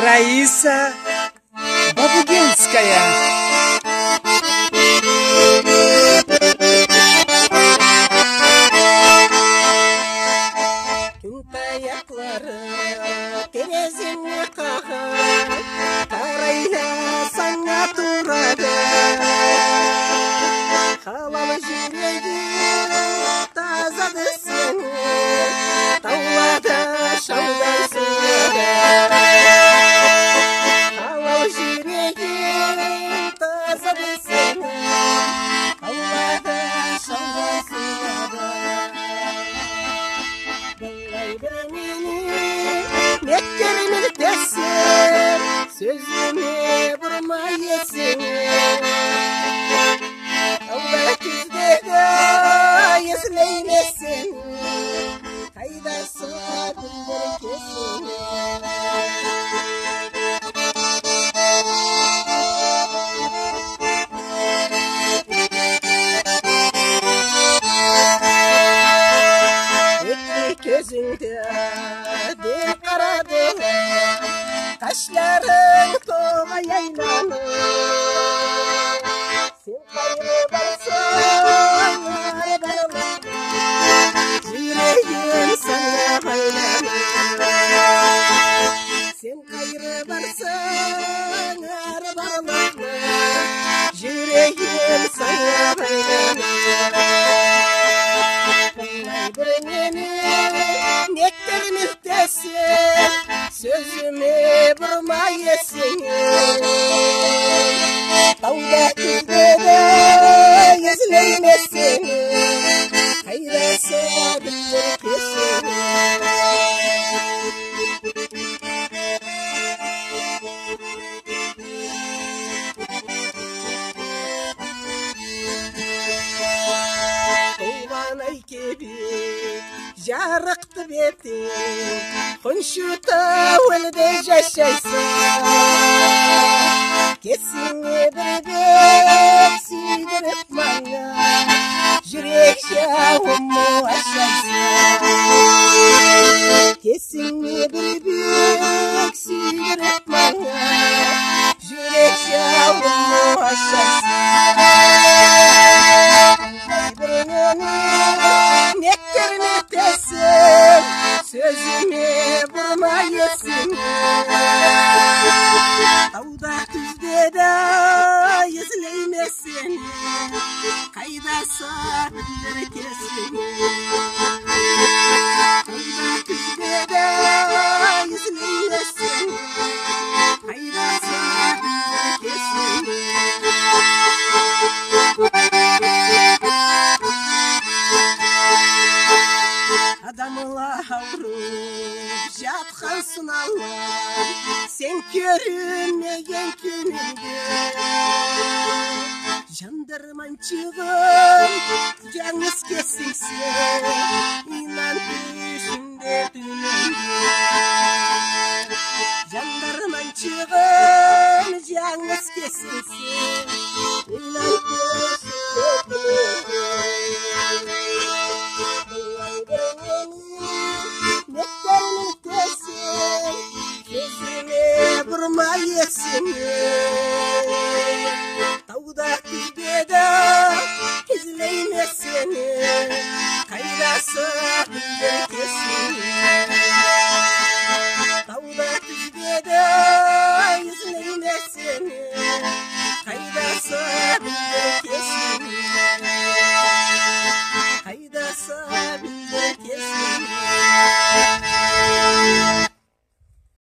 Раиса Бабугинская. Терезеңе қағып, қарайласаң атурады. Халал жүрегің тазады сені, таулада шаудай сүйеді. Халал жүрегің тазады сені, таулада шаудай сүйеді. Бұлай бір мені Мектеріміз десен, сөзіме бұрмай есіңе. Тауда күздегі езілеймесін, қайдасы күндер кесіңе. Көзіңді дел қарады, қашларың тоғай айланып. Сен қайры барсаң ары барылып, жүрегім саңа байланып. Сен қайры барсаң ары барылып, жүрегім саңа байланып. Бір мені Нектеріміз десен, сөзіме бұрмай есіңе. Тауда күздегі езілеймесің, қайдасы күндер кесіңе. Туғанай кебек жарықты бетің, құншыта өлді жашайсың. Кесіңе бір бет сүйдіріп маңа, жүрек жауымы ашайсың. Кесіңе бір бет сүйдіріп маңа, жүрек жауымы ашайсың. Нектеріме десен, сөзіме бұрмай есіңе. Тауда күздеді езілеймесін, қайдасы күндер кесіңе. Тауда күздеді езілеймесін, қайдасы күндер кесіңе. Адамыла аурып жатқан сыналар, сен көрінмеген күнімде. Жандырманшығым жаңыз кесің сен, инан күшінде түнімде. Жандырманшығым жаңыз кесің сен, инан күшінде түнімде. Нектеріміз десен, сөзіме бұрмай есіңе. Тауда күздеді езілеймесін, қайдасы күндер кесіңе. Тауда күздеді езілеймесін, қайдасы күндер кесіңе. Қайдасы күндер кесіңе.